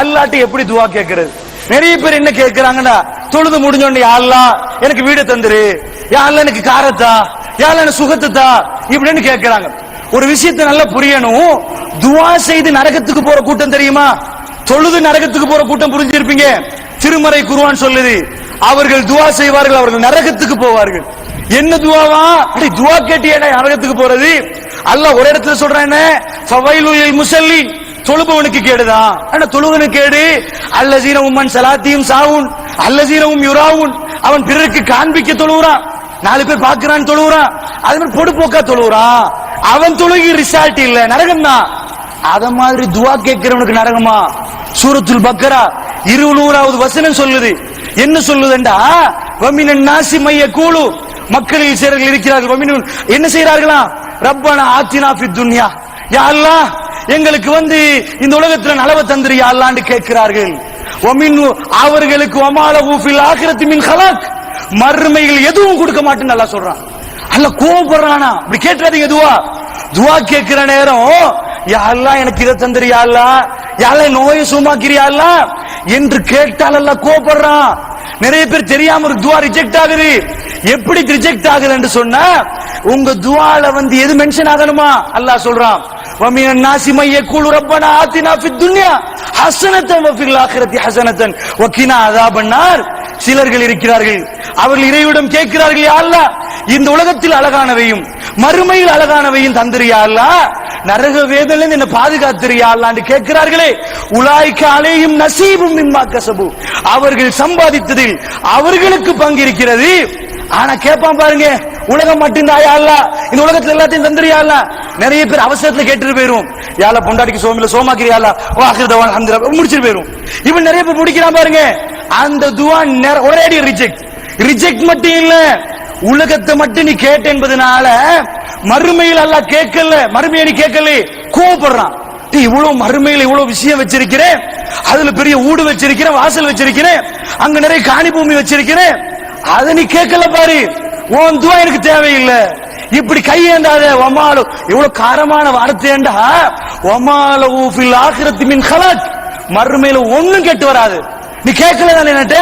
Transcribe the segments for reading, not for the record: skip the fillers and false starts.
அல்லாஹ்ட்ட எப்படி துஆ கேட்கிறது? நிறைய பேர் என்ன கேட்கிறாங்கன்னா, தொழுது முடிஞ்ச உடனே யா அல்லாஹ் எனக்கு வீடு தந்துரு, யா அல்லாஹ் எனக்கு காரத்தா, யா அல்லாஹ் எனக்கு சுகத்தா இப்படின்னு கேட்கிறாங்க. ஒரு விஷயத்தை நல்லா புரியணும். துஆ செய்து நரகத்துக்கு போற கூட்டம் தெரியுமா? தொழுது நரகத்துக்கு போற கூட்டம் புரிஞ்சிருப்பீங்க. திருமறை குர்ஆன் சொல்லுது, அவர்கள் துஆ செய்வார்கள், அவர்கள் நரகத்துக்கு போவார்கள். என்ன துஆவா? அப்படி துஆ கேட்டியேடா நரகத்துக்கு போறது? அல்லாஹ் ஒரு இடத்துல சொல்றான், என்ன ஃபவைலுல் முஸல்லீன், தொழுபவனுக்கு கேடுதான். ஆனா தொழுவனுக்கு கேடு. அல்லஸீன உம்மன் ஸலாத்தியும் சாவுன் அல்லஸீனஹும் யுராவுன், அவன் பிறருக்கு காண்பிக்க தொழுகிறான், 4 பேர் பார்க்கறான் தொழுகிறான், அது மாதிரி பொடுபோக்கா தொழுகிறான், அவன் தொழுகி ரிசல்ட் இல்ல, நரகம் தான். அத மாதிரி துஆ கேட்கிறவனுக்கு நரகமா? சூரத்துல் பக்கரா 200வது வசனம் சொல்லுது. என்ன சொல்லுதுண்டா, வமினன் நாஸி மையகூலு, மக்களில் சிலர்கள் இருக்கிறார்கள், வமினன் என்ன செய்றார்களா, ரப்பனா ஆத்தினா ஃபித் துன்யா, யா அல்லாஹ் எங்களுக்கு இந்த உலகத்துல நலவை தந்திரு யா அல்லாஹ்னு கேட்கிறார்கள். வமின் அவர்களுக்கு வமாலஹு ஃபில் ஆகிரத்தி மின் ஹலாக், மறுமையில் எதுவும் கொடுக்க மாட்டேன்னு அல்லாஹ் சொல்றான். அல்லாஹ் கோபப்படுறானா? அப்படி கேட்றாதீங்க. துஆ கேட்கிற நேரம் யா அல்லாஹ் எனக்கு இதை தந்திரு யா அல்லாஹ், யா அல்லாஹ் நோயை சுமாக்கிறியா அல்லாஹ் என்று கேட்டால் அல்லாஹ் கோபப்படுறான். நிறைய பேர் தெரியாம ஒரு துஆ ரிஜெக்ட் ஆகுது. எப்படி ரிஜெக்ட் ஆகுது என்று சொன்னா, உங்க துஆல எது மென்ஷன் ஆகணுமா? அல்லாஹ் சொல்றான், வமினன் நாஸி மையகூலு ரப்பனா ஆத்தினா ஃபித் துன்யா ஹஸனத்தன் வஃபில் ஆகிரத்தி ஹஸனத்தன் வகினா அஸாபன் நார். சிலர்கள் இருக்கிறார்கள், அவர்கள் இறைவிடம் கேட்கிறார்கள், யா அல்லாஹ் இந்த உலகத்தில் அழகானவையும் மறுமையில் அழகானவையும் தந்திரு யா அல்லாஹ், நரக வேதனையிலிருந்து என்ன பாதுகாத்திரு யா அல்லாஹ்னு கேட்கிறார்களே. உலாயிக அலைஹிம் நஸீபும் மிம்மா கஸபு, அவர்கள் சம்பாதித்ததில் அவர்களுக்கு பங்கு இருக்கிறது. ஆனா கேட்பான் பாருங்க, உலகம் மட்டும்தான் யா அல்லாஹ், இந்த உலகத்துல எல்லாத்தையும் தந்திரு யா அல்லாஹ். நிறைய பேர் அவசரத்துல கேட்டுட்டு போயிரும், யா அல்லாஹ் பொண்டாட்டிக்கு சோமில சோமாக்கிறியா அல்லாஹ் வா ஆகிரதவான் அல்ஹம்துலில்லாஹ் முடிச்சிட்டு போயிரும். இவன் நிறைய பேர் முடிக்கிறான் பாருங்க. அந்த துஆ ஒரேடி ரிஜெக்ட் மட்டும் இல்ல, உலகத்தை மட்டும் நீ கேட்ட என்பதனால மறுமையில் அல்லாஹ் கேட்கல, மறுமையை நீ கேட்கல, கோபப்படுறான். இவ்வளவு மறுமையில் இவ்வளவு விஷயம் வச்சிருக்கிறேன், அதுல பெரிய ஊடு வச்சிருக்கிறேன், வாசல் வச்சிருக்கிறேன், அங்க நிறைய காணி பூமி வச்சிருக்கிறேன், அதை நீ கேட்கல பாரு, உன் துஆ எனக்கு தேவையில்லை. இப்படி கையேந்தாத. வமாலு, இவ்வளவு காரமான வார்த்தைண்டா, வமாலஹு ஃபில் ஆகிரத்தி மின் ஹலாக், மறுமையில ஒண்ணும் கேட்டு வராது. நீ கேட்கல தானே, என்னட்ட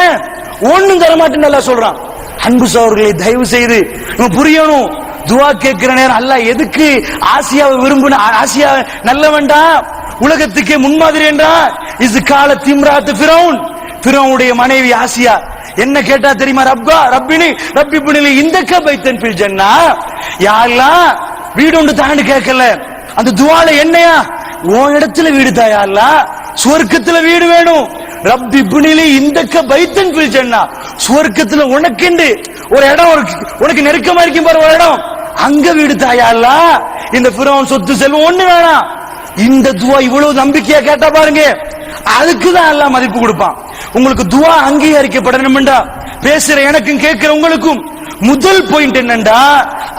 ஒண்ணும் தர மாட்டேன்னு அல்லாஹ் சொல்றான். அன்பு சகோதரர்களை தயவு செய்து புரியணும். துஆ கேட்கிற நேரம் அல்லாஹ் எதுக்கு ஆசியாவை விரும்பின, ஆசியா நல்ல வேண்டாம், உலகத்துக்கே முன்மாதிரி என்றா. இது கால திம்ராத்து ஃபிரௌன், ஃபிரௌனுடைய மனைவி ஆசியா என்ன கேட்டா தெரியுமா? ரப்பி புனிலி இந்தக்க பைத்தன் ஃபில் ஜன்னா, யா அல்லாஹ் வீடு ஒன்று தான்னு கேட்கல. அந்த துஆல என்னையா, உன் இடத்துல வீடு தாயா அல்லாஹ், சுவர்க்கத்துல வீடு வேணும். ரப்பி புனிலி இந்தக்க பைத்தன் ஃபில் ஜன்னா, சுவர்க்கத்துல உனக்கென்று ஒரு இடம், உனக்கு நெருக்கமா இருக்கும் பாரு ஒரு இடம், அங்க வீடு தாயா அல்லாஹ். இந்த ஃபிரௌன் சொத்து செல்வம் ஒண்ணு வேணாம். இந்த துஆ இவ்வளவு நம்பிக்கையா கேட்டா பாருங்க, அதுக்குதான் அல்லாஹ் மதிப்பு கொடுப்பான். உங்களுக்கு துஆ அங்கீகரிக்கப்படணும்டா, பேசுற எனக்கும் கேட்கிற உங்களுக்கும் முதல் பாயிண்ட் என்னண்டா,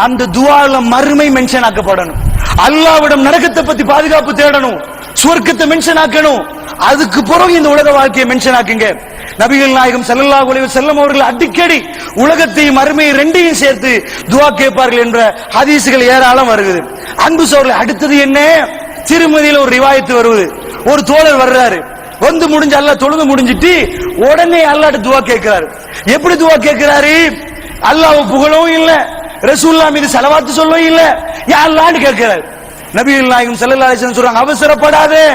அந்த துஆல மறுமை மென்ஷன் ஆக்கப்படணும். அல்லாஹ்விடம் நரகத்தை பத்தி பாதுகாப்பு தேடணும், சுவர்க்கத்தை மென்ஷன் ஆக்கணும். அதுக்கு பிறகு இந்த உலக வாழ்க்கையை மென்ஷன் ஆக்குங்க. நபிகள் நாயகம் ஸல்லல்லாஹு அலைஹி வஸல்லம் அவர்கள் அடிக்கடி உலகத்தையும் மறுமையை ரெண்டையும் சேர்த்து துஆ கேட்பார்கள் என்ற ஹதீஸ்கள் ஏராளம் வருகிறது. அன்பு சகோதரர்களே, அடுத்தது என்ன? திருமதியில ஒரு ரிவாயத்து வருவது. ஒரு தோழர் வர்றாரு, முடிஞ்ச அல்லாஹ் தொழுது முடிஞ்சிட்டு உடனே அல்லாஹ்ட்ட துஆ கேட்கிறாரு. எப்படி துஆ கேட்கிறாரு? அல்லாஹ் புகழவும் இல்ல, ரசூலுல்லாஹ் மீது ஸலவாத் சொல்லவும் இல்ல, யா அல்லாஹ்னு கேட்கிறாரு. நபிகள் நாயகம் ஸல்லல்லாஹு அலைஹி வஸல்லம் சொல்றாங்க, அவசரப்படாதே,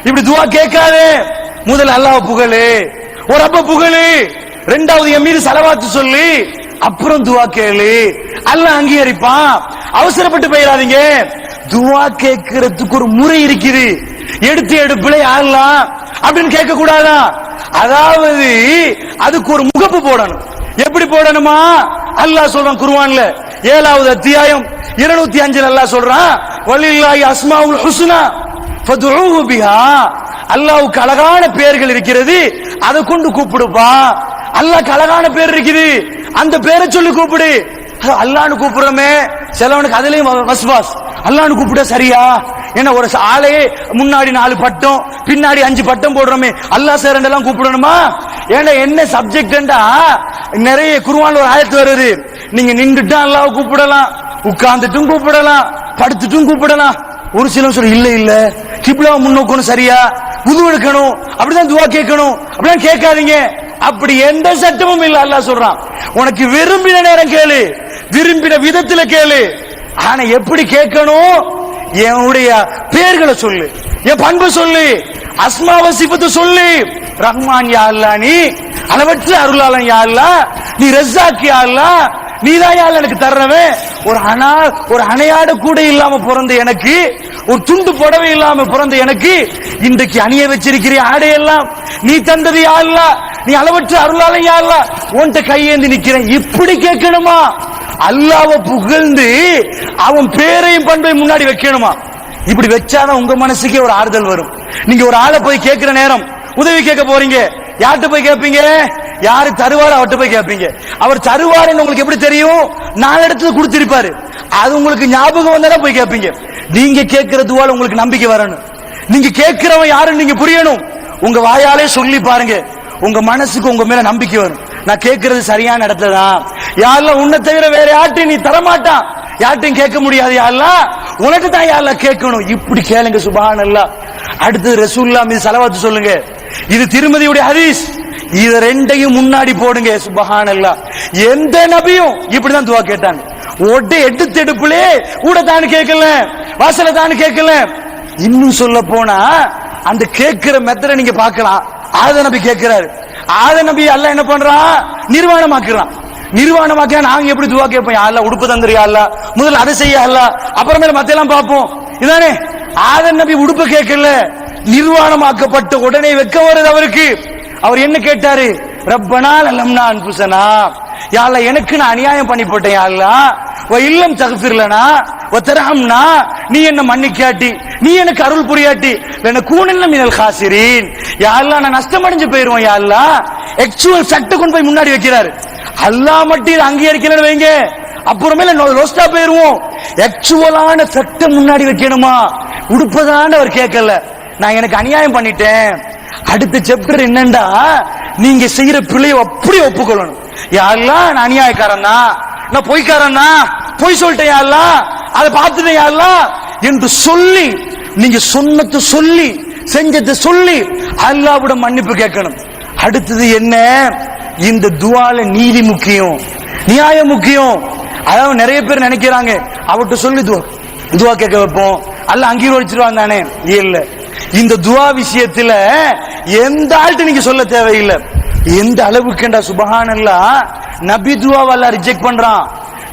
இப்படி துஆ கேட்காதே, முதல்ல அல்லாஹ் புகழு, ஒரு ரப்ப புகழு, இரண்டாவது என் மீது ஸலவாத் சொல்லி, அப்புறம் துஆ கேளு, அல்லாஹ் அங்கீகரிப்பான். அவசரப்பட்டு போயிடாதீங்க. துஆ கேட்கிறதுக்கு ஒரு முறை இருக்குது. எடுத்து எடுப்பிலே ஆடலாம் அப்படின்னு கேட்க கூடாதா? அதாவது அதுக்கு ஒரு முகப்பு போடணும். எப்படி போடணுமா? அல்லாஹ் சொல்றான் குர்ஆன்ல 7வது அத்தியாயம் 205 அல்லாஹ் சொல்றான், வலில்லாஹி அஸ்மாஉல் ஹுஸ்னா ஃபதுஊஹு பிஹா, அல்லாஹ்வுக்கு அழகான பெயர்கள் இருக்கிறது, அதை கொண்டு கூப்பிடுப்பா. அல்லாஹ்க்கு அழகான பேர் இருக்குது, அந்த பேரை சொல்லி கூப்பிடு. அல்லாஹ்னு கூப்பிடுறோமே, சிலவனுக்கு அதுலயும் வஸ்வாஸ், அல்லாஹ்னு கூப்பிட சரியா? என்ன ஒரு ஆளே முன்னாடி 4 பட்டம் பின்னாடி 5 பட்டம் போடுறோமே, அல்லாஹ் சேரண்டெல்லாம் கூப்பிடணுமா? ஏன்னா என்ன சப்ஜெக்ட்ண்டா, நிறைய குர்ஆன்ல ஒரு ஆயத்து வருது, நீங்க நின்றுட்டா அல்லாஹ் கூப்பிடலாம், உட்கார்ந்துட்டும் கூப்பிடலாம், படுத்துட்டும் கூப்பிடலாம். ஒரு சிலர் சொல்ல இல்ல இல்ல கிப்லா முன்னோக்கணும் சரியா, உது எடுக்கணும், அப்படிதான் துவா கேட்கணும், அப்படிதான் கேட்காதீங்க. அப்படி எந்த சட்டமும் இல்ல. அல்லாஹ் சொல்றான், உனக்கு விரும்பின நேரம் கேளு, விரும்பின விதத்துல கேளு. ஆனா எப்படி கேட்கணும்? என்னுடைய பெயர்களை சொல்லு, என் பண்பு சொல்லு, அஸ்மாவ சிபத்து சொல்லு. ரஹ்மான் யா அல்லாஹ், நீ அளவற்ற அருளாளன் யா அல்லாஹ், நீ ரஸாக் யா அல்லாஹ், நீதான் யா அல்லாஹ் எனக்கு தர்றவன். ஒரு அணையாட கூட இல்லாம பிறந்த எனக்கு, ஒரு துண்டு புடவை இல்லாம பிறந்த எனக்கு இன்றைக்கு அணிய வச்சிருக்கிற ஆடையெல்லாம் நீ தந்தது யா அல்லாஹ், நீ அளவற்ற அருளாளன் யா அல்லாஹ், உன்கிட்ட கையேந்தி நிக்கிறேன். இப்படி கேட்கணுமா? அல்லாஹ்வை புகழ்ந்து அவன் பேரையும் பண்பை முன்னாடி வைக்கணுமா? இப்படி வச்சாதான் உங்க மனசுக்கே ஒரு ஆறுதல் வரும். நீங்க ஒரு ஆளை போய் கேட்கிற நேரம், உதவி கேட்க போறீங்க, யார்கிட்ட போய் கேட்பீங்க? யாரு தருவாரு அவர்கிட்ட போய் கேட்பீங்க. அவர் தருவாருன்னு உங்களுக்கு எப்படி தெரியும்? 4 இடத்துல கொடுத்திருப்பாரு. அது உங்களுக்கு ஞாபகம் வந்தா போய் கேட்பீங்க. நீங்க கேட்கிற துவால உங்களுக்கு நம்பிக்கை வரணும். நீங்க கேட்கிறவன் யாருன்னு நீங்க புரியணும். உங்க வாயாலே சொல்லி பாருங்க, உங்க மனசுக்கு உங்க மேல நம்பிக்கை வரும். நான் கேட்கறது சரியான இடத்துல தான். யாரெல்லாம் உன்னை தவிர வேற யார்ட்டையும் நீ தரமாட்டான், யார்ட்டையும் கேட்க முடியாது. யாரெல்லாம் உனக்கு தான் யாரெல்லாம் கேட்கணும். இப்படி கேளுங்க. சுப்ஹானல்லாஹ். அடுத்து ரசூலுல்லாஹ் மீது ஸலவாத் சொல்லுங்க. இது திருமதியுடைய ஹதீஸ். இத ரெண்டையும் முன்னாடி போடுங்க. சுப்ஹானல்லாஹ். எந்த நபியும் இப்படிதான் துவா கேட்டாங்க. எடுத்தெடுப்புலே கூட தான் கேட்கல, வாசல தான் கேட்கல. இன்னும் சொல்ல போனா அந்த கேட்கிற மெத்தட நீங்க பார்க்கலாம். ஆத நபி கேட்கிறாரு. ஆத நபி அல்லாஹ் என்ன பண்றான்? நிர்வாணமாக்குறான். நிர்வாணமாக்க நாங்க எப்படி துவா கேட்போம்? யா அல்லாஹ் உடுப்பு தந்துறியா அல்லாஹ், முதல்ல அதை செய்ய அல்லாஹ், அப்புறமேல மத்த எல்லாம் பார்ப்போம். இதானே? ஆத நபி உடுப்பு கேட்கல, நிர்வாணமாக்கப்பட்ட உடனே வெக்க வருது அவருக்கு. அவர் என்ன கேட்டாரு? ரப்பனா லம்னா அன்புசனா, யா அல்லாஹ் எனக்கு நான் அநியாயம் பண்ணி போட்டேன் யா அல்லாஹ், வ இல்லம் தக்ஃபிர்லனா வ தர்ஹம்னா, நீ என்ன மன்னிக்காட்டி, நீ எனக்கு அருள் புரியாட்டி, லனகூனன்ன மினல் காசிரீன், யா அல்லாஹ் நான் நஷ்டம் அடைஞ்சு போயிருவேன் யா அல்லாஹ். ஆக்சுவல் ஃபேக்ட் கொண்டு போய் முன்னாடி வைக்கிறாரு. அல்லாஹ் மட்டும் இதை அங்கீகரிக்கலன்னு வைங்க, அப்புறமேல ரோஸ்டா போயிருவோம். ஆக்சுவலான ஃபேக்ட் முன்னாடி வைக்கணுமா? உடுப்பதான அவர் கேட்கல, நான் எனக்கு அநியாயம் பண்ணிட்டேன். அடுத்த சாப்டர் என்னண்டா, நீங்க செய்யற பிள்ளையை அப்படி ஒப்புக்கொள்ளணும். யா அல்லாஹ் நான் அநியாயக்காரன் தான், நான் பொய்க்காரன் தான், பொய் சொல்லிட்டேன் யா அல்லாஹ், அதை பார்த்துட்டேன் யா அல்லாஹ் என்று சொல்லி, நீங்க சொன்னது சொல்லி செஞ்சதை சொல்லி அல்லாஹ்விட மன்னிப்பு கேட்கணும். அடுத்தது என்ன? இந்த துவால நீதி முக்கியம், நியாயம் முக்கியம். அதாவது நிறைய பேர் நினைக்கிறாங்க அவர்கிட்ட சொல்லி துவா கேட்க வைப்போம், அல்லாஹ் அங்கீகரிச்சிருவாங்க தானே. இல்ல, இந்த துவா விஷயத்துல எந்த ஆள்கிட்ட நீங்க சொல்ல தேவையில்லை. எந்த அளவுக்குண்டா சுப்ஹானல்லாஹ், நபி துவாவை அல்லாஹ் ரிஜெக்ட் பண்றான்.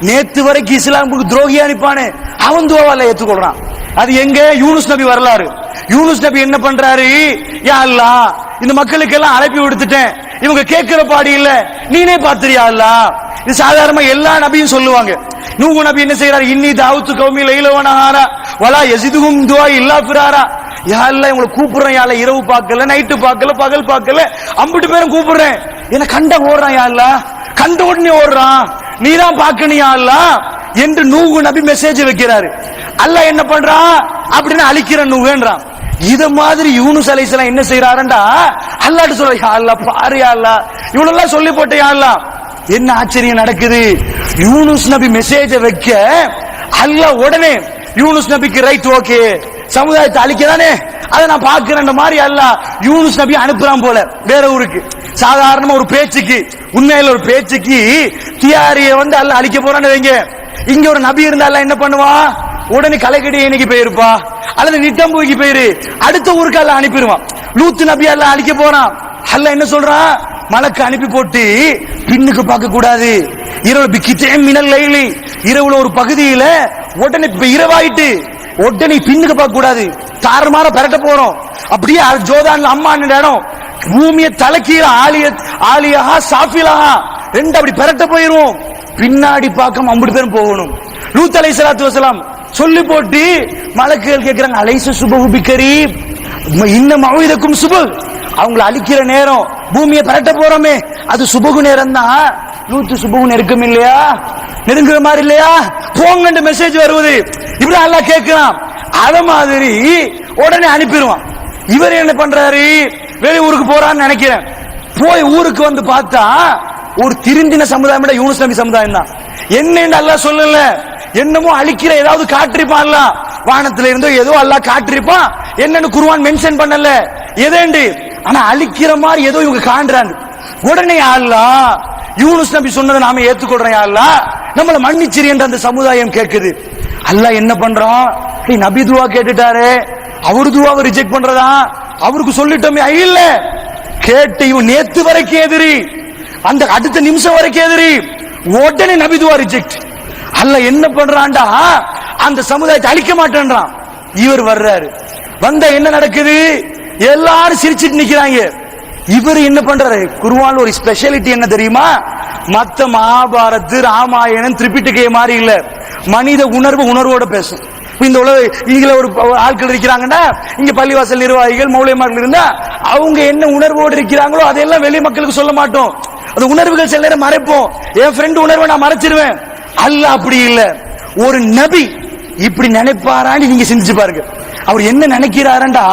நேத்து வரைக்கும் இஸ்லாமுக்கு துரோகி அனுப்பானே அவன் துவாவை அல்லாஹ் ஏத்துக்கொள்றான். அது எங்க? யூனுஸ் நபி வரலாறு. யூனுஸ் நபி என்ன பண்றாரு? யா அல்லாஹ் இந்த மக்களுக்கு எல்லாம் அழைப்பி விடுத்துட்டேன், இவங்க கேட்கிற பாடி இல்ல, நீனே பாத்துறியா அல்லாஹ். இது சாதாரணமா எல்லா நபியும் சொல்லுவாங்க. நூஹ் நபி என்ன செய்யறாரு? இன்னி தாவத்து கௌமி லைல வ நஹாரா வலா யஸிதுஹும் துஆ இல்லா ஃபிராரா. யா அல்லாஹ் இவங்களை கூப்பிடுறேன் யா அல்லாஹ், இரவு பார்க்கல, நைட்டு பார்க்கல, பகல் பார்க்கல, அம்பிட்டு பேரும் கூப்பிடுறேன், என்ன கண்ட ஓடுறான் யா அல்லாஹ், கண்ட உடனே ஓடுறான், நீதான் பார்க்கணும் யா அல்லாஹ் என்று நூஹ் நபி மெசேஜ் வைக்கிறாரு. அல்லாஹ் என்ன பண்றான்? அப்படின்னு அழிக்கிற நூஹ்ன்றான். இத மாதிரி யூனுஸ் அலைஹிஸ்ஸலாம் என்ன செய்யறாருண்டா, அல்லாஹ்ட்ட சொல்ற, யா அல்லாஹ் பாரு யா அல்லாஹ், இவ்வளவு சொல்லி போட்ட யா அல்லாஹ். என்ன ஆச்சரியம் நடக்குது? யூனுஸ் நபி மெசேஜ் வைக்க அல்லாஹ் உடனே யூனுஸ் நபிக்கு ரைட், ஓகே, சமுதாயத்தை அழிக்கதானே, அதை நான் பார்க்கிறேன் மாதிரி அல்லாஹ் யூனுஸ் நபி அனுப்புறான் போல வேற ஊருக்கு. சாதாரணமா ஒரு பேச்சுக்கு, உண்மையில ஒரு பேச்சுக்கு தியாரிய வந்து அல்லாஹ் அழிக்க போறான்னு வைங்க. இங்க ஒரு நபி இருந்தா அல்லாஹ் என்ன பண்ணுவான்? உடனே கலைக்கடி இன்னைக்கு போயிருப்பா, அல்லது நிட்டம்பூக்கு போயிரு, அடுத்த ஊருக்கு அல்லாஹ் அனுப்பிடுவான். லூத் நபி அல்லாஹ் அழிக்க போறான். அல்லாஹ் என்ன சொல்றான்? மலக்கு அனுப்பி போட்டு பின்னுக்கு பார்க்க கூடாது, இரவு பிக்கிட்டே மினல் லைலி, இரவுல ஒரு பகுதியில உடனே இரவாயிட்டு உடனே பின்னுக்கு பார்க்க கூடாது, தாறுமாற பெரட்ட போறோம். அப்படியே ஜோதான்ல அம்மா இடம் பூமியை தலைக்கீழ ஆலியா சாஃபிலா ரெண்டு அப்படி பெரட்ட போயிருவோம். பின்னாடி பார்க்க அம்புட்டு பேரும் போகணும். லூத் அலைஹிஸ்ஸலாத்து வஸலாம் சொல்லி போட்டு மலக்குகள் கேட்கிறாங்க, அலைஸ சுபஹு பிகரீப், இன்ன மௌஇதக்கும் சுபஹ், அவங்களை அழிக்கிற நேரம், பூமியை பெரட்ட போறோமே அது சுபகு நேரம் தான். லூத்து சுபகு நெருக்கம் இல்லையா, நெருங்குற மாதிரி இல்லையா, போங்கன்னு மெசேஜ் வருவது. இப்படி அல்லாஹ் கேட்கிறான். அத மாதிரி உடனே அனுப்பிடுவான். இவர் என்ன பண்றாரு? வெளி ஊருக்கு போறான்னு நினைக்கிறேன். போய் ஊருக்கு வந்து பார்த்தா ஒரு திருந்தின சமுதாயம் யூனுஸ் நபி சமுதாயம் தான். என்னன்னு அல்லாஹ் சொல்லல, என்னமோ அழிக்கிற ஏதாவது காட்டிருப்பான்ல, வானத்துல இருந்தோ ஏதோ அல்லாஹ் காட்டிருப்பான், என்னன்னு குர்ஆன் மென்ஷன் பண்ணல எதேண்டு, ஆனா அழிக்கிற மாதிரி ஏதோ இவங்க காண்றாங்க. உடனே அல்லாஹ் யூனுஸ் நபி சொன்னதை நாம ஏத்துக்கொள்றோம், அல்லாஹ் நம்மள மன்னிச்சிரு என்ற அந்த சமுதாயம் கேக்குது. அல்லாஹ் என்ன பண்றான், நபி துவா கேட்டுட்டாரு, அவரு துவாவை ரிஜெக்ட் பண்றதா, அவருக்கு சொல்லிட்டோமே இல்ல, கேட்டு இவன் நேத்து வரைக்கும் எதிரி, அந்த அடுத்த நிமிஷம் வரைக்கும் எதிரி, உடனே நபி துவா ரிஜெக்ட். அல்லாஹ் என்ன பண்றான்டா, அந்த சமுதாயத்தை அழிக்க மாட்டேன்றான். இவர் வர்றாரு, வந்த என்ன நடக்குது, எல்லாரும் சிரிச்சிட்டு நிக்கிறாங்க. இவர் என்ன பண்றாரு, குர்ஆன்ல ஒரு ஸ்பெஷாலிட்டி என்ன தெரியுமா, மத்த மகாபாரத் ராமாயணம் திரிபிடிகை மாதிரி இல்ல, மனித உணர்வோட பேசும். இந்த உலக இங்க ஒரு ஆட்கள் இருக்கிறாங்கன்னா, இங்க பள்ளிவாசல் நிர்வாகிகள் மௌலிமார்கள் இருந்தா அவங்க என்ன உணர்வோடு இருக்கிறாங்களோ அதெல்லாம் வெளி மக்களுக்கு சொல்ல மாட்டோம். அது உணர்வுகள் சில நேரம் மறைப்போம். என் ஃப்ரெண்ட் உணர்வை நான் மறைச்சிருவேன். அல்லாஹ் அப்படி இல்ல, ஒரு நபி இப்படி நினைப்பாரான்னு நீங்க சிந்திச்சு பாருங்க. அவர் என்ன நினைக்கிறாருண்டா,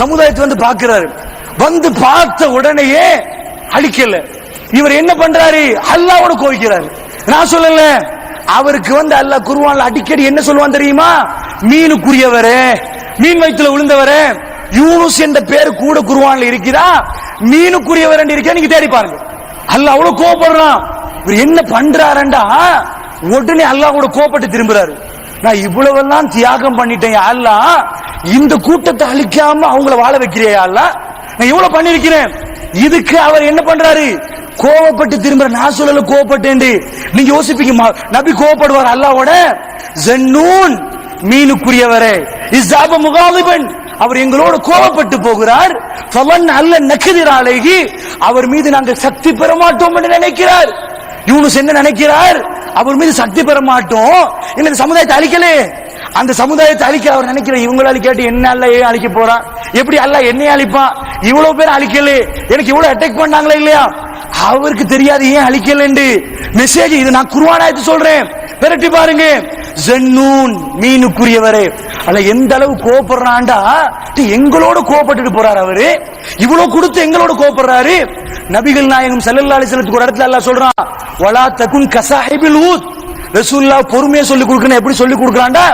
சமுதாயத்தை வந்து பாக்குறாரு, வந்து பார்த்த உடனேயே அழிக்கல. இவர் என்ன பண்றாரு, அல்லாஹ்வோட கோவிக்கிறாரு. நான் சொல்லல, அவருக்கு வந்து அல்லாஹ் குர்ஆன்ல அடிக்கடி என்ன சொல்லுவான் தெரியுமா, மீனுக்குரியவரே, மீன் வயித்துல விழுந்தவரே, யூனுஸ் என்ற பேர் கூட குர்ஆன்ல இருக்கிறா, மீனுக்குரியவர் என்று இருக்க, நீங்க தேடி பாருங்க. அல்லாஹ் அவ்வளவு கோபப்படுறான். இவர் என்ன பண்றாருண்டா, உடனே அல்லாஹ்வோட கோபப்பட்டு திரும்புறாரு. நான் இவ்வளவெல்லாம் தியாகம் பண்ணிட்டேன் அல்லாஹ், இந்த கூட்டத்தை அழிக்காம அவங்கள வாழ வைக்கிறியா அல்லாஹ், நான் இவ்வளவு பண்ணிருக்கிறேன். இதுக்கு அவர் என்ன பண்றாரு, கோவப்பட்டு திரும்புற. நான் சொல்லல கோவப்பட்டேன், நீங்க யோசிப்பீங்க நபி கோவப்படுவார் அல்லாஹ்வோட. ஜன்னூன் மீனுக்குரியவரே, இஸாப முகாலிபன், அவர் எங்களோட கோவப்பட்டு போகிறார். ஃபவன் அல்ல நக்திர் அலைஹி, அவர் மீது நாங்கள் சக்தி பெற மாட்டோம் என்று நினைக்கிறார். யூனுஸ் என்ன நினைக்கிறார், அவர் மீது சக்தி பெற மாட்டோம், இந்த சமுதாயத்தை அழிக்கலே, அந்த சமுதாயத்தை அழிக்க அவர் நினைக்கிற. இவங்களால கேட்டு என்ன அல்லாஹ் ஏன் அழிக்க போறான், எப்படி அல்லாஹ் என்னைய அழிப்பான், இவ்வளவு பேர் அழிக்கல, எனக்கு இவ்வளவு அட்டாக் பண்ணாங்களா இல்லையா, அவருக்கு தெரியாது ஏன் அழிக்கல என்று மெசேஜ். இது நான் குர்ஆனாயத்து சொல்றேன், விரட்டி பாருங்க. ஜன்னூன் மீனுக்குரியவரே, அல்ல எந்த அளவு கோபப்படுறான்டா, எங்களோட கோபப்பட்டு போறாரு. அவரு இவ்வளவு கொடுத்து எங்களோட கோபப்படுறாரு. நபிகள் நாயகம் ஸல்லல்லாஹு அலைஹி வஸல்லம் ஒரு இடத்துல அல்லாஹ் சொல்றான், வலா தகுன் கஸாஹிபில் ஊத், ரசூலுல்லாஹ் பொறுமையா சொல்லி கொடுக்கணும். எப்படி சொல்லி கொடுக்கறான்டா,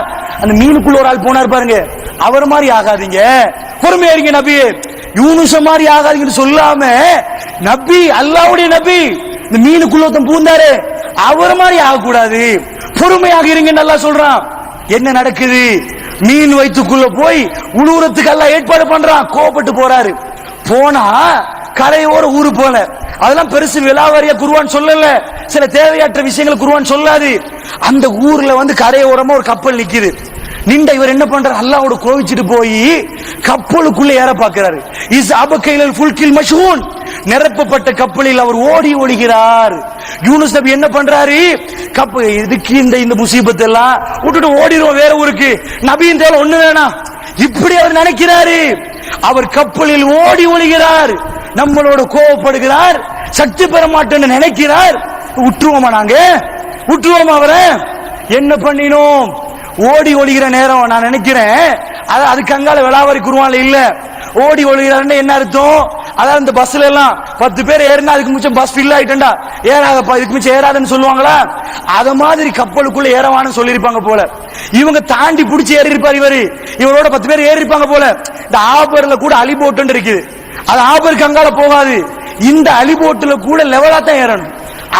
அந்த மீனுக்குள்ள ஒரு ஆள் போனார் பாருங்க, அவர் மாதிரி ஆகாதீங்க, பொறுமையா இருங்க நபி, யூனுஸ் மாதிரி ஆகாதீங்கன்னு சொல்லாம, நபி அல்லாஹ்வுடைய நபி இந்த மீனுக்குள்ள ஒருத்தன் பூந்தாரு, அவர் மாதிரி ஆகக்கூடாது, பொறுமையாக இருங்கன்னு அல்லாஹ் சொல்றான். என்ன நடக்குது, மீன் வயிற்றுக்குள்ள போய் உழுவுறதுக்கு அல்லாஹ் ஏற்பாடு பண்றான். கோபப்பட்டு போறாரு. போனா கரையோர ஊரு போல, அதெல்லாம் பெருசு விலாவாரியா குர்ஆன் சொல்லல, சில தேவையற்ற விஷயங்கள் குர்ஆன் சொல்லாது. அந்த ஊர்ல வந்து கரையோரமா ஒரு கப்பல் நிக்குது. நின்ற இவர் என்ன பண்றாரு, அல்லாஹ்வோட கோவிச்சிட்டு போய் கப்பலுக்குள்ள ஏற பாக்குறாரு. இஸ் அபகைலல் ஃபுல்கில் மஷ்ஹூன், நிரப்பப்பட்ட கப்பலில் அவர் ஓடி ஒளிகிறார். யூனுஸ் நபி என்ன பண்றாரு, கப்பல் இதுக்கு இந்த முசீபத் எல்லாம் விட்டுட்டு ஓடிடுவோம் வேற ஊருக்கு, நபியின் தேவை ஒண்ணு வேணாம், இப்படி அவர் நினைக்கிறாரு. அவர் கப்பலில் ஓடி ஒளிகிறார், நம்மளோட கோவப்படுகிறார், சக்தி பெற மாட்டேன்னு நினைக்கிறார். விட்டுருவோமா, நாங்க விட்டுருவோமா அவரை, என்ன பண்ணினோம், ஓடி ஒளிகிற நேரம் நான் நினைக்கிறேன். அதுக்கு அங்கால விலாவரி குர்ஆன்ல இல்ல. ஓடி ஒளிகிறாருன்னு என்ன அர்த்தம், அதாவது இந்த பஸ்ல எல்லாம் 10 பேர் ஏறினா அதுக்கு மிச்சம் பஸ் ஃபில் ஆயிட்டா ஏறாதப்பா, இதுக்கு மிச்சம் ஏறாதுன்னு சொல்லுவாங்களா, அத மாதிரி கப்பலுக்குள்ள ஏறவான்னு சொல்லிருப்பாங்க போல. இவங்க தாண்டி பிடிச்சி ஏறி இருப்பார் இவரு, இவரோட 10 பேர் ஏறி இருப்பாங்க போல. இந்த ஆபர்ல கூட அலிபோட்டு இருக்குது, அது ஆபருக்கு அங்கால போகாது, இந்த அலிபோட்டுல கூட லெவலா தான் ஏறணும்.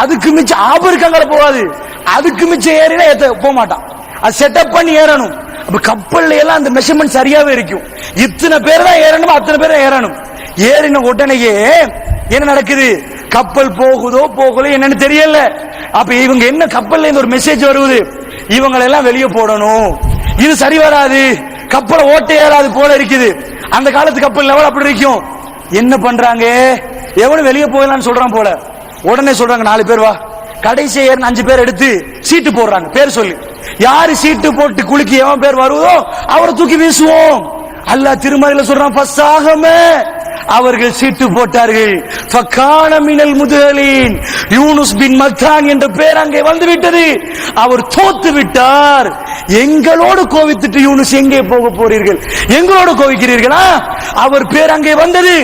அதுக்கு மிச்சம் ஆபருக்கு அங்கால போகாது, அதுக்கு மிச்சம் ஏறினா போக மாட்டான், அது செட்டப் பண்ணி ஏறணும். அப்ப கப்பல்ல எல்லாம் அந்த மெஷர்மெண்ட் சரியாவே இருக்கும். இத்தனை பேர் தான் ஏறணும், அத்தனை பேர் தான் ஏறணும். ஏறின உடனேயே என்ன நடக்குது, கப்பல் போகுதோ போகல என்னன்னு தெரியல. அப்ப இவங்க என்ன, கப்பல்ல இருந்து ஒரு மெசேஜ் வருது, இவங்களை எல்லாம் வெளியே போடணும், இது சரி வராது, கப்பலை ஓட்ட ஏறாது போல இருக்குது. அந்த காலத்து கப்பல் லெவல் அப்படி இருக்கும். என்ன பண்றாங்க, எவனும் வெளியே போகலான்னு சொல்றான் போல. உடனே சொல்றாங்க 4 பேர் வா, கடைசி ஏறின 5 பேர் எடுத்து சீட்டு போடுறாங்க, பேர் சொல்லி. யாரு சீட்டு போட்டு குலுக்கி எவன் பேர் வருவதோ அவரை தூக்கி வீசுவோம். அல்லாஹ் திருமறையில சொல்றான், பசாகமே அவர்கள் சீட்டு போட்டார்கள். ஃபகான மினல் முதலீன், யூனுஸ் பின் மத்தான் என்ற பேர் அங்கே வந்து விட்டது. அவர் தோத்து விட்டார். எங்களோடு கோவித்துட்டு யூனுஸ் எங்கே போக போறீர்கள், எங்களோடு கோவிக்கிறீர்களா? அவர் பேர் அங்கே வந்தது.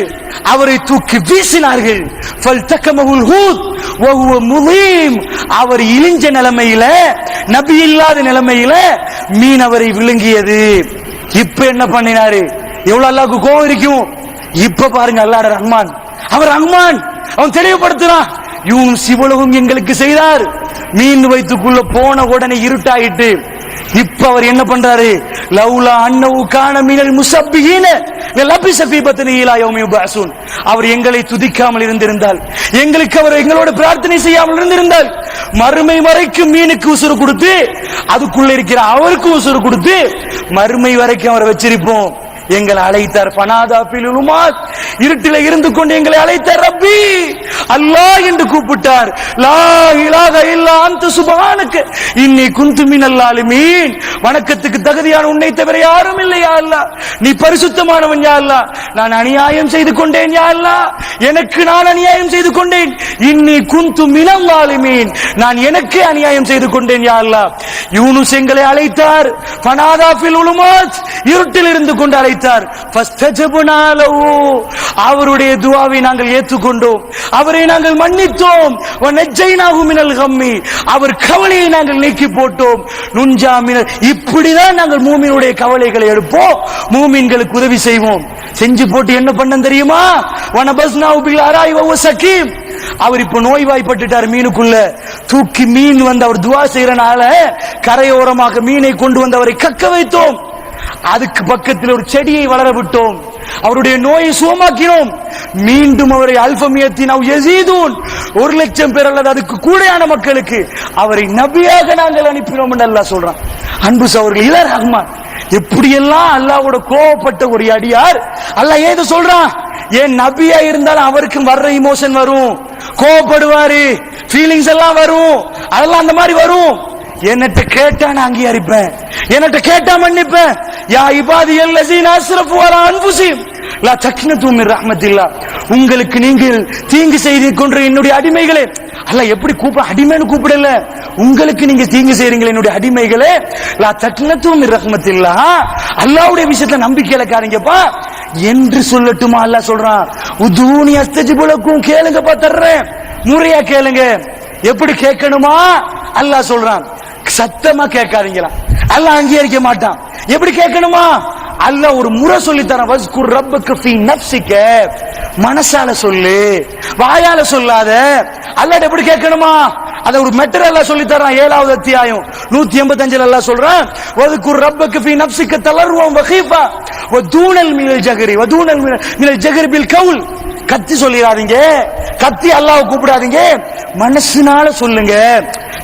அவரை தூக்கி வீசினார்கள். ஃபல்தகமஹுல் ஹூத் வஹுவ முலீம், அவர் இழிஞ்ச நிலைமையில, நபி இல்லாத நிலைமையில மீன் அவரை விழுங்கியது. இப்ப என்ன பண்ணினாரு? எவ்வளவு அல்லாஹ்வுக்கு கோவம் இருக்கும். இப்ப பாருங்க, அல்லாஹ் ரஹ்மான், அவர் ரஹ்மான், அவன் தெளிவுபடுத்துறான். யூனுஸ் இவ்வளவும் எங்களுக்கு செய்தார். மீன் வயிற்றுக்குள்ள போன உடனே இருட்டாயிட்டு. இப்ப அவர் என்ன பண்றாரு? லவ்லா அன்னஹு கான மினல் முஸப்பிஹீன லலபிஸ ஃபீ பத்னிஹி இலா யௌமி யுபஅஸூன், அவர் எங்களை துதிக்காமல் இருந்திருந்தால், எங்களுக்கு அவர் எங்களோட பிரார்த்தனை செய்யாமல் இருந்திருந்தால், மறுமை வரைக்கும் மீனுக்கு உசுறு கொடுத்து, அதுக்குள்ள இருக்கிற அவருக்கு உசுறு கொடுத்து, மறுமை வரைக்கும் அவரை வச்சிருப்போம். எங்களை அழைத்தார். ஃபனாதா ஃபில் உலுமாத், இருட்டில இருந்து கொண்டு எங்களை அழைத்தார். ரப்பி, அல்லாஹ் என்று கூப்பிட்டார். லா இலாஹ இல்லா அன்த சுப்ஹானக இன்னி குன்து மினல் ஸாலிமீன், வணக்கத்துக்கு தகுதியான உன்னை தவிர யாரும் இல்லை யா அல்லாஹ், நீ பரிசுத்தமானவன் யா அல்லாஹ், நான் அநியாயம் செய்து கொண்டேன் யா அல்லாஹ், எனக்கு நான் அநியாயம் செய்து கொண்டேன். இன்னி குன்து மினல் ஸாலிமீன், நான் எனக்கே அநியாயம் செய்து கொண்டேன் யா அல்லாஹ். யூனுஸ் எங்களை அழைத்தார். ஃபனாதா ஃபில் உலுமாத், இருட்டில் இருந்து கொண்டு அழைத்தார். அவருடைய துஆவை நாங்கள் ஏற்றுக்கொண்டோம், அவரை நாங்கள் மன்னித்தோம். அவர் கவலையை நாங்கள் நீக்கி போட்டோம். இப்படிதான் நாங்கள் மூமினுடைய கவலைகளை எடுப்போம், மூமின்களுக்கு உதவி செய்வோம். செஞ்சு போட்டு என்ன பண்ண தெரியுமா? அவர் இப்ப நோய்வாய்ப்பட்டுட்டார். மீனுக்குள்ள தூக்கி மீன் வந்து அவர் துஆ செய்யறனால கரையோரமாக மீனை கொண்டு வந்து அவரை கக்க வைத்தோம். அதுக்கு பக்கத்தில் ஒரு செடியை வளர விட்டோம். அவருடைய நோயை சுகமாக்கினோம். மீண்டும் அவரை அல்பமியத்தின் 1,00,000 பேர் அல்லது அதுக்கு கூடையான மக்களுக்கு அவரை நபியாக நாங்கள் அனுப்பினோம் என்று அல்லாஹ் சொல்றான். அன்பு சகோதரர்களே, இலர் ரஹ்மான் எப்படியெல்லாம் அல்லாஹ்வோட கோபப்பட்ட ஒரு அடியார். அல்லாஹ் ஏதோ சொல்றான், ஏன் நபியா இருந்தாலும் அவருக்கு வர்ற இமோஷன் வரும், கோபப்படுவாரு, ஃபீலிங்ஸ் எல்லாம் வரும், அதெல்லாம் அந்த மாதிரி வரும். என்னட்ட கேட்டா நான் அங்கீகரிப்பேன், என்னட்ட கேட்டா மன்னிப்பேன். யா இபாதியல் லஸீன அஸ்ரஃபு அலா அன்ஃபுஸிஹிம் லா தக்னது மின் ரஹ்மத்தில்லாஹ், உங்களுக்கு நீங்கள் தீங்கு செய்து கொண்ட என்னுடைய அடிமைகளே. அல்லாஹ் எப்படி கூப்பிட, அடிமைன்னு கூப்பிடல, உங்களுக்கு நீங்க தீங்கு செய்றீங்களே என்னுடைய அடிமைகளே, லா தக்னது மின் ரஹ்மத்தில்லாஹ், அல்லாஹ்வுடைய விஷயத்துல நம்பிக்கை இழக்காதீங்கப்பா என்று சொல்லட்டுமா? அல்லாஹ் சொல்றான், உதூனி அஸ்தஜிபு லக்கும், கேளுங்கப்பா தர்றேன், முறையா கேளுங்க. எப்படி கேட்கணுமா? அல்லாஹ் சொல்றான், சத்தமா கேட்காதீங்களா, அல்லாஹ் அங்கீகரிக்க மாட்டான். எப்படி கேட்கணுமா? அல்லாஹ் ஒரு முறை சொல்லி தரான். வஸ்குர் ரப்பக ஃபீ நஃப்ஸிக, மனசால சொல்லு, வாயால சொல்லாத. அல்லாஹ் எப்படி கேட்கணுமா? அத ஒரு மெட்டர் அல்லாஹ் சொல்லி தரான். 7வது அத்தியாயம் 185 அல்லாஹ் சொல்றான், வஸ்குர் ரப்பக ஃபீ நஃப்ஸிக தலர்வம் வகீஃபா வதூனல் மினல் ஜஹரி வதூனல் மினல் ஜஹரி பில் கவுல், கத்தி சொல்லிடாதீங்க, கத்தி அல்லாஹ்வை கூப்பிடாதீங்க, மனசுனால சொல்லுங்க.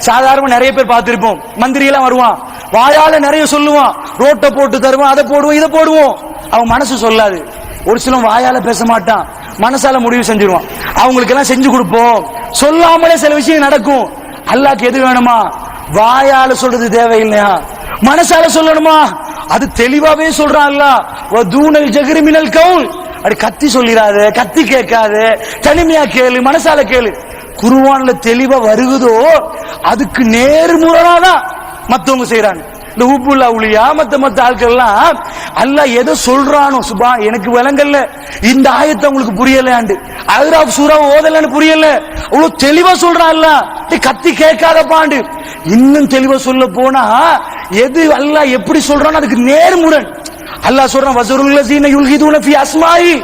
சாதாரண நிறைய பேர் பார்த்திருப்போம், மந்திரி எல்லாம் வருவான், வாயால நிறைய சொல்லுவான், ரோட்டை போட்டு தருவான், அதை போடுவோம், இதை போடுவோம், அவன் மனசு சொல்லாது. ஒரு சிலர் வாயால பேச மாட்டான், மனசால முடிவு செஞ்சிருவான். அவங்களுக்கு எல்லாம் செஞ்சு கொடுப்போம், சொல்லாமலே சில விஷயம் நடக்கும். அல்லாஹ்க்கு எது வேணுமா? வாயால சொல்றது தேவையில்லையா, மனசால சொல்லணுமா? அது தெளிவாவே சொல்றான் அல்லாஹ், வதூனல் ஜஹரி மினல் கவுல், அப்படி கத்தி சொல்லிடாத, கத்தி கேட்காத, தனிமையா கேளு, மனசால கேளு. குர்ஆன்ல தெளிவா வருகுதோ அதுக்கு நேர்முரணாதான் மத்தவங்க செய்யறாங்க. இந்த ஹுப்புல் அவுலியா மத்த ஆட்கள் எல்லாம் அல்லாஹ் எதை சொல்றானோ, சுபா எனக்கு விளங்கல்ல, இந்த ஆயத்தை உங்களுக்கு புரியலையாண்டு, அஹ்ராப் சூரா ஓதலன்னு புரியல, அவ்வளவு தெளிவா சொல்றான் அல்லாஹ், கத்தி கேட்காதப்பாண்டு. இன்னும் தெளிவா சொல்ல போனா எது அல்லாஹ் எப்படி சொல்றானோ அதுக்கு நேர்முரண். அல்லாஹ் சொல்றான், வஸருல் லஸீன யுல்ஹிதுன ஃபீ அஸ்மாஇ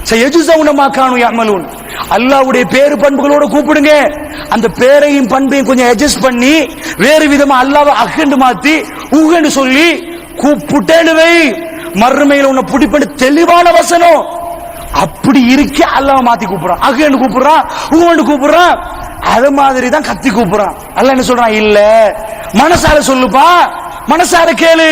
சயஜ்ஸவுன மா கானூ யஅமலூன், அல்லாஹ்வுடைய பேரு பண்புகளோட கூப்பிடுங்க. அந்த பேரையும் பண்பையும் கொஞ்சம் அட்ஜஸ்ட் பண்ணி வேறு விதமா அல்லாஹ்வை அஹ்ன்னு மாத்தி உஹ்ன்னு சொல்லி கூப்பிட்டேன்னு வை, மறுமையில உன்னை பிடிப்பேன்னு தெளிவான வசனம். அப்படி இருக்க அல்லாஹ்வை மாத்தி கூப்பிடுறான், அஹ்ன்னு கூப்பிடுறான், உஹ்ன்னு கூப்பிடுறான். அது மாதிரி தான் கத்தி கூப்பிடுறான். அல்லாஹ் என்ன சொல்றான்? இல்ல, மனசால சொல்லுப்பா, மனசார கேளு,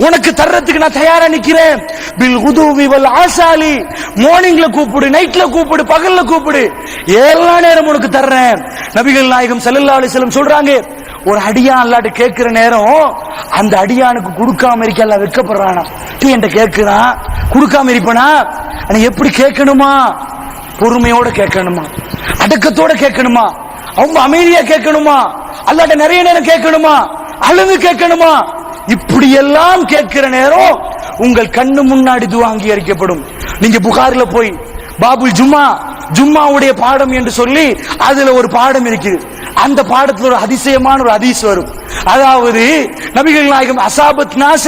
உனக்கு தர்றதுக்கு நான் தயாரா நிக்கிறேன். பில் குதுவி வல் ஆசாலி, மார்னிங்ல கூப்பிடு, நைட்ல கூப்பிடு, பகல்ல கூப்பிடு, எல்லா நேரம் உனக்கு தர்றேன். நபிகள் நாயகம் ஸல்லல்லாஹு அலைஹி வஸல்லம் சொல்றாங்க, ஒரு அடியான் அல்லாஹ்ட்ட கேட்கிற நேரம் அந்த அடியானுக்கு கொடுக்காம இருக்க அல்லாஹ் வெட்கப்படுறானா. நீ என்கிட்ட கேட்கிறான், கொடுக்காம இருப்பனா? எப்படி கேட்கணுமா? பொறுமையோட கேட்கணுமா? அடக்கத்தோட கேட்கணுமா? அவங்க அமைதியா கேட்கணுமா? அல்லாட்ட நிறைய நேரம் கேட்கணுமா? அழுது கேட்கணுமா? இப்படி எல்லாம் கேட்கிற நேரம் உங்கள் கண்ணு முன்னாடி துஆ அங்கீகரிக்கப்படும். நீங்க புகாரில போய் பாபுல் ஜும்மாவுடைய பாடம் என்று சொல்லி அதுல ஒரு பாடம் இருக்குது. அந்த பாடத்துல ஒரு அதிசயமான ஒரு ஹதீஸ் வரும். அதாவது நபிகள் நாயகம் அசாபத் நாச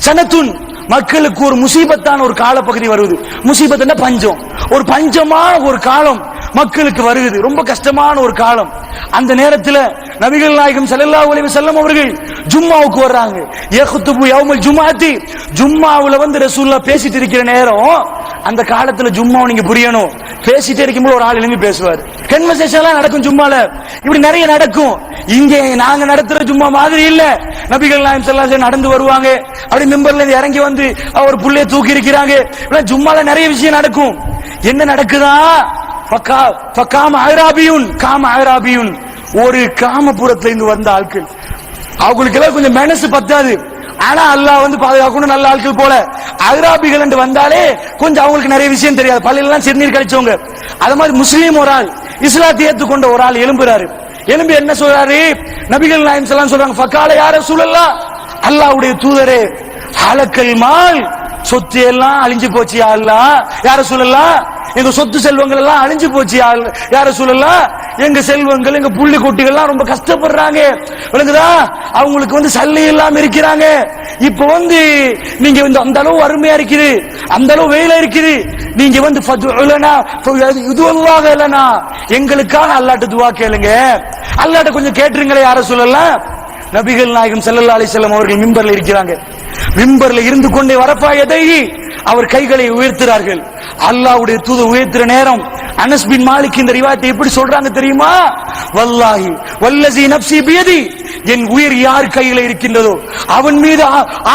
சனத்துன், மக்களுக்கு ஒரு முசீபத்தான ஒரு காலப்பகுதி வருது. முசீபத் பஞ்சம், ஒரு பஞ்சமான ஒரு காலம் மக்களுக்கு வருகிறது. ரொம்ப கஷ்டமான ஒரு காலம். அந்த நேரத்தில் நபிகள் நாயகம் ஸல்லல்லாஹு அலைஹி வஸல்லம் அவர்கள் ஜும்மாவுக்கு வர்றாங்க. யஹ்துபு யௌமுல் ஜும்ஆத்தி, ஜும்மாவுல ரசூலுல்லாஹ் பேசிட்டு இருக்கிற நேரம், அந்த காலத்துல ஜும்மாவை நீங்க புரியணும். பேசிட்டே இருக்கும்போது ஒரு ஆள் எழுந்து பேசுவார். கன்வர்சேஷன்லாம் நடக்கும் ஜும்மால. இப்படி நிறைய நடக்கும். இங்கே நாங்க நடத்துற ஜும்மா மாதிரி இல்ல. நபிகள் நாயகம் ஸல்லல்லாஹு அலைஹி வஸல்லம் நடந்து வருவாங்க. அப்படி மிம்பர்ல இருந்து இறங்கி வந்து ஒரு புள்ளைய தூக்கி இருக்கிறாங்க. ஜும்மால நிறைய விஷயம் நடக்கும். என்ன நடக்குதா? காம அராபியுன், ஒரு கிராமப்புறத்துல இருந்து வந்த ஆட்கள். அவங்களுக்கு எல்லாம் கொஞ்சம் மனசு பத்தாது. ஆனா அல்லாஹ் பாதுகாக்கணும், நல்ல ஆட்கள் போல. அராபிகள் என்று வந்தாலே கொஞ்சம் அவங்களுக்கு நிறைய விஷயம் தெரியாது. பள்ளியெல்லாம் சிறுநீர் கழிச்சவங்க. அது மாதிரி முஸ்லீம் ஒரு ஆள், இஸ்லாத்தை ஏற்றுக்கொண்ட ஒரு ஆள் எழும்புறாரு. எழும்பி என்ன சொல்றாரு? நபிகள் நாயகம் ஸல்லல்லாஹு அலைஹி வஸல்லம் சொல்றாங்க, ஃபகால யா ரசூலல்லாஹ், அல்லாஹ்வுடைய தூதரே, ஹலக்கல் மால், சொத்து எல்லாம் அழிஞ்சு போச்சு யா அல்லாஹ். யா ரசூலல்லாஹ், எங்க சொத்து செல்வங்கள் எல்லாம் அழிஞ்சு போச்சு யா ரசூலல்லாஹ். எங்க செல்வங்கள், எங்க புள்ளி குட்டிகள் எல்லாம் ரொம்ப கஷ்டப்படுறாங்க. விளங்குதா? அவங்களுக்கு சல்லி இல்லாம இருக்கிறாங்க. இப்ப நீங்க அந்த அளவு அருமையா இருக்குது, அந்த அளவு வெயில இருக்குது. நீங்க எங்களுக்காக அல்லாஹ்ட்ட துஆ கேளுங்க, அல்லாஹ்ட்ட கொஞ்சம் கேட்டுருங்களே யா ரசூலல்லாஹ். நபிகள் நாயகம் ஸல்லல்லாஹு அலைஹி வஸல்லம் அவர்கள் மிம்பர்ல இருக்கிறாங்க. மிம்பர்ல இருந்து கொண்டே வரப்பா எதையி அவர் கைகளை உயர்த்துறார்கள். அல்லாஹ்வுடைய தூதர் உயர்த்துற நேரம் அனஸ் பின் மாலிக் இந்த ரிவாயத்தை எப்படி சொல்றாங்க தெரியுமா? வல்லாஹி வல்லஸி நஃப்ஸி பியதி, என் உயிர் யார் கையில இருக்கின்றதோ அவன் மீது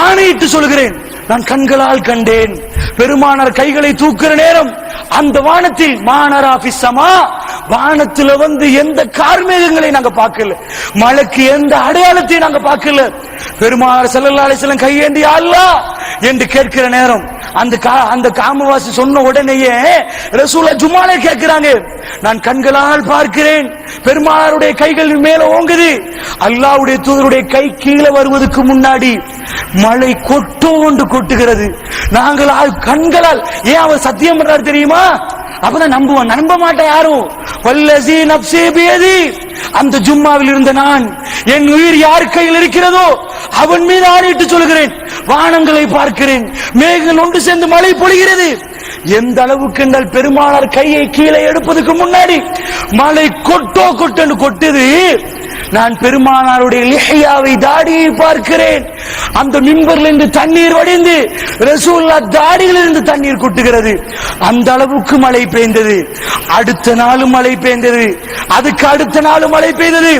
ஆணையிட்டு சொல்கிறேன், நான் கண்களால் கண்டேன். பெருமானார் கைகளை தூக்குற நேரம் அந்த வானத்தில் மானரா ஃபிஸ்ஸமா, வானத்துல எந்த கார்மேகங்களை நாங்க பார்க்கல, மலைக்கு எந்த அடையாளத்தை நாங்க பார்க்கல. பெருமானார் ஸல்லல்லாஹு அலைஹி வஸல்லம் கையேந்தி யா அல்லாஹ் என்று கேட்கிற நேரம் அந்த காமவாசி சொன்ன உடனேயே ரசூலுல்லாஹ் ஜும்மால கேட்கிறாங்க, நான் கண்களால் பார்க்கிறேன், பெருமானாருடைய கைகள் மேல ஓங்குது. அல்லாஹ்வுடைய தூதருடைய கை கீழே வருவதற்கு முன்னாடி மழை கொட்டுகிறது. நாங்கள் கண்களால், ஏன் அவர் சத்தியம் பண்றாரு தெரியுமா? அப்பதான் நம்புவான், நம்ப மாட்டேன் யாரும். வல்லஸி நஃப்ஸி பியதி, அந்த ஜும்மாவில் இருந்த நான், என் உயிர் யார் கையில் இருக்கிறதோ அவன் மீது ஆணையிட்டு சொல்கிறேன், வானங்களை பார்க்கிறேன், மேகங்கள் ஒன்று சேர்ந்து மழை பொழிகிறது. எந்த அளவுக்கு என்றால் பெருமானார் கையை கீழே எடுப்பதற்கு முன்னாடி மழை கொட்டென்று கொட்டுது. நான் பெருமானாருடைய லிஹ்யாவை, தாடியை பார்க்கிறேன். அந்த மிம்பர்ல இருந்து தண்ணீர் வடிந்து ரசூலுல்லாஹ் தாடியில் இருந்து தண்ணீர் கொட்டுகிறது. அந்த அளவுக்கு மழை பெய்தது. அடுத்த நாளும் மழை பெய்தது, அதுக்கு அடுத்த நாளும் மழை பெய்தது,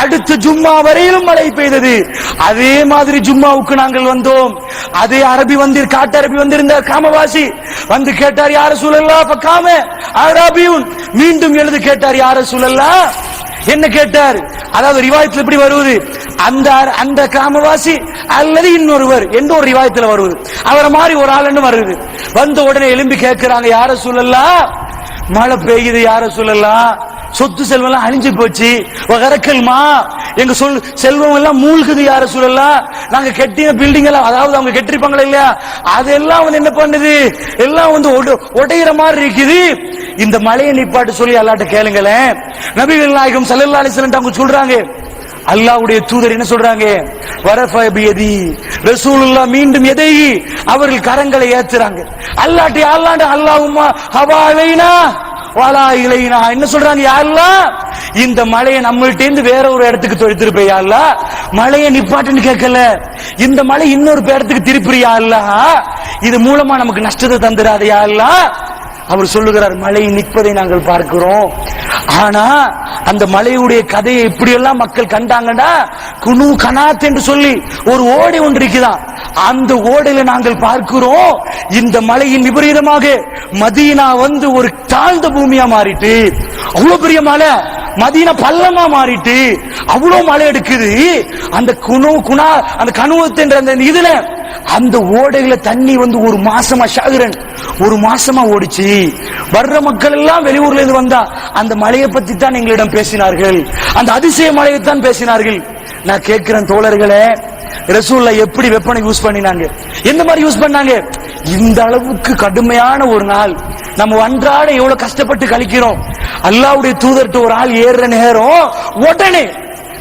அடுத்த ஜும்மா வரையிலும் மழை பெய்தது. அதே மாதிரி ஜும்மாவுக்கு நாங்கள் வந்தோம். அதே அரபி காட்டு அரபி வந்திருந்த காமவாசி கேட்டார், யா ரசூலல்லாஹ், ஃபகாம அராபியுன், மீண்டும் எழுது கேட்டார், யா ரசூலல்லாஹ். என்ன கேட்டார்? அதாவது ரிவாயத்தில் எப்படி வருவது, அந்த காமவாசி அல்லது இன்னொருவர் எந்த ஒரு ரிவாயத்தில் வருவது, அவரை மாதிரி ஒரு ஆள் வருது. வந்த உடனே எழும்பி கேட்கிறாங்க, யா ரசூலல்லாஹ், மழை பெய்யுது யா ரசூலல்லாஹ், சொத்து செல்வம் எல்லாம் அழிஞ்சு போச்சு, வரக்கல்மா, எங்க செல்வம் எல்லாம் மூழ்குது யா ரசூலல்லாஹ், நாங்க கட்டின பில்டிங் எல்லாம், அதாவது அவங்க கட்டிருப்பாங்களா இல்லையா, அதெல்லாம் என்ன பண்ணுது, எல்லாம் உடையிற மாதிரி இருக்குது. இந்த மழையை நிப்பாட்டு சொல்லி அல்லாஹ்ட்ட கேளுங்களேன். நபிகள் நாயகம் ஸல்லல்லாஹு அலைஹி வஸல்லம் அவங்க சொல்றாங்க, அல்லாஹ்வுடைய தூதர் என்ன சொல்றாங்க? வரஃப பியதி, ரசூலுல்லாஹ் மீண்டும் எதை அவர்கள் கரங்களை ஏத்துறாங்க. அல்லாஹ்ட்ட அல்லாஹும்ம ஹவா அலைனா வலா இலைனா, என்ன சொல்றாங்க? யா அல்லாஹ், இந்த மழையை நம்மள்ட்ட இருந்து வேற ஒரு இடத்துக்கு தொடுத்திருப்பே யா அல்லாஹ், மழையை நிப்பாட்டுன்னு கேட்கல, இந்த மழை இன்னொரு இடத்துக்கு திருப்பியா அல்லாஹ், இது மூலமா நமக்கு நஷ்டத்தை தந்துடாத யா அல்லாஹ். அவர் சொல்லுகிறார், மழை நிற்பதை நாங்கள் பார்க்கிறோம். ஆனா அந்த மலையுடைய கதையை எப்படி எல்லாம் மக்கள் கண்டாங்கன்னா, குனு கனாத் என்று சொல்லி ஒரு ஓடை ஒன்று இருக்குதான், அந்த ஓடையில நாங்கள் பார்க்கிறோம், இந்த மலையின் விபரீதமாக மதீனா ஒரு தாழ்ந்த பூமியா மாறிட்டு, அவ்வளவு பெரிய மலை மதீனா பள்ளமா மாறிட்டு அவ்வளவு மழை எடுக்குது. அந்த அந்த கனுவத் என்ற அந்த இதுல அந்த ஓடையில தண்ணி வந்து ஒரு மாசமா ஷாகிரன் ஒரு மாசமா ஓடிச்சு. வர்ற மக்கள் எல்லாம் வெளியூர்ல இருந்து வந்தா அந்த மலையை பத்தி தான் எங்களிடம் பேசினார்கள், அந்த அதிசய மலையை தான் பேசினார்கள். நான் கேட்கிறேன் தோழர்களே, ரசூலுல்லாஹ் எப்படி வெப்பனை யூஸ் பண்ணினாங்க, எந்த மாதிரி யூஸ் பண்ணாங்க? இந்த அளவுக்கு கடுமையான ஒரு நாள், நம்ம அன்றாட எவ்வளவு கஷ்டப்பட்டு கழிக்கிறோம். அல்லாஹ்வுடைய தூதர்கிட்ட ஒரு ஆள் ஏறுற நேரம் உடனே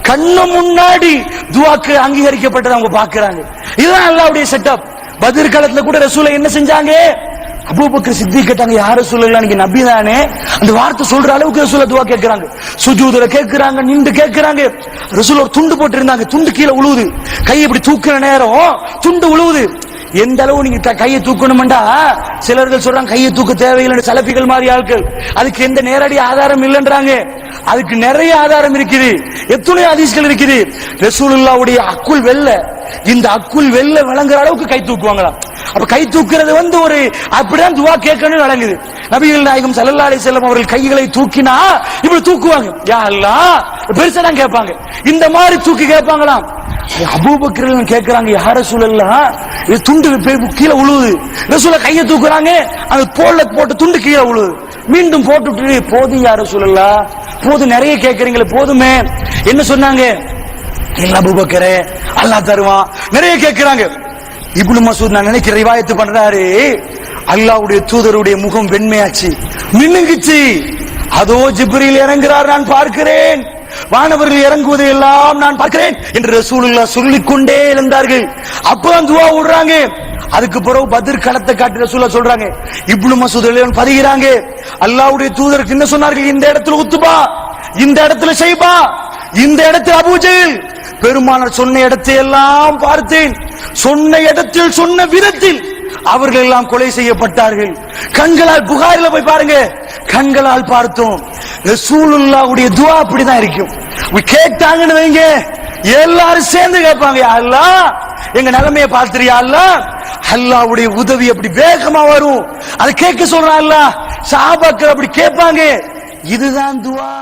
கண்ணு முன்னாடி துஆக்கு அங்கீகரிக்கப்பட்டதை அவங்க பாக்குறாங்க. இதுதான் அல்லாஹ்வுடைய செட்டப். பத்ர் காலத்துல கூட ரசூலுல்லாஹ் என்ன செஞ்சாங்க? அபூபக்கர் சித்திக் கேட்டாங்க, யார ரசூலுல்லாஹ், நீங்க நபி தானே? அந்த வார்த்தை சொல்ற அளவுக்கு ரசூலுல்லாஹ் துஆ கேட்கறாங்க, சுஜூதுல கேட்கறாங்க, நின்று கேட்கறாங்க. ரசூலுல்லாஹ் ஒரு துண்டு போட்டு இருந்தாங்க, துண்டு கீழே விழுவுது, கை இப்படி தூக்குற நேரம் துண்டு விழுவுது. எந்த அளவு நீங்க கையை தூக்கணும்டா, சிலர்கள் சொல்றாங்க கையை தூக்க தேவையில்லை, சலபிகள் மாதிரி ஆட்கள், அதுக்கு எந்த நேரடி ஆதாரம் இல்லைன்றாங்க. அதுக்கு நிறைய ஆதாரம் இருக்குது, எத்தனை ஹதீஸ்கள் இருக்குது. ரசூலுல்லாஹ்வுடைய அக்குல் வெல்ல, இந்த அக்குல் வெல்ல விளங்குற அளவுக்கு கை தூக்குவாங்களாம். அப்ப கை தூக்குறது வந்து ஒரு அப்படிதான் துஆ கேட்கணும் விளங்குது. நபிகள் நாயகம் ஸல்லல்லாஹு அலைஹி வஸல்லம் அவர்கள் கைகளை தூக்கினா இப்படி தூக்குவாங்க, யா அல்லாஹ் பெருசா தான் கேட்பாங்க, இந்த மாதிரி தூக்கி கேட்பாங்களாம். அபூபக்கர் கேட்கிறாங்க, யா ரசூலல்லாஹ் இது துண்டு கீழே விழுவுது. ரசூலுல்லாஹ் கையை தூக்குறாங்க, அந்த தோல்ல போட்டு துண்டு கீழே விழுவுது. மீண்டும் போட்டுட்டு, போதும் யா ரசூலல்லாஹ், போதும், நிறைய கேட்கறீங்களே, போதுமே. என்ன சொன்னாங்க? இல்ல அபூபக்கரே, அல்லாஹ் தருவான். நிறைய கேட்கிறாங்க. இப்னு மஸ்ஊத் நான் நினைக்கிற ரிவாயத்து பண்றாரு, அல்லாஹ்வுடைய தூதருடைய முகம் வெண்மையாச்சு, மின்னுங்குச்சு. அதோ ஜிப்ரீல் இறங்குறார், நான் பார்க்கிறேன், வானவர்கள் இறங்குவதை எல்லாம் நான் பார்க்கிறேன் என்று ரசூலுல்லாஹ் சொல்லிக் கொண்டே இருந்தார்கள். அப்பதான் துஆ விடுறாங்க. அதுக்கு பிறகு பத்ர் களத்தை காட்டி ரசூலுல்லாஹ் சொல்றாங்க, இப்னு மஸ்ஊத் பதிகிறாங்க, அல்லாஹ்வுடைய தூதருக்கு என்ன சொன்னார்கள்? இந்த இடத்துல உத்துபா, இந்த இடத்துல ஷைபா, இந்த இடத்துல அபூஜஹல். பெருமானார் சொன்ன இடத்தை எல்லாம் பார்த்தேன், சொன்ன இடத்தில் சொன்ன விதத்தில் அவர்கள் எல்லாம் கொலை செய்யப்பட்டார்கள். கண்களால், புகாரில போய் பாருங்க, கண்களால் பார்த்தோம். ரசூலுல்லாஹ்வுடைய துஆ அப்படிதான் இருக்கும். கேட்டாங்கன்னு வைங்க, எல்லாரும் சேர்ந்து கேட்பாங்க, யா அல்லாஹ் எங்க நிலைமையை பார்த்தியா அல்லாஹ். அல்லாஹ்வுடைய உதவி அப்படி வேகமா வரும், அதை கேட்க சொல்றான் அல்லாஹ். சஹாபாக்கள் அப்படி கேட்பாங்க. இதுதான் துஆ.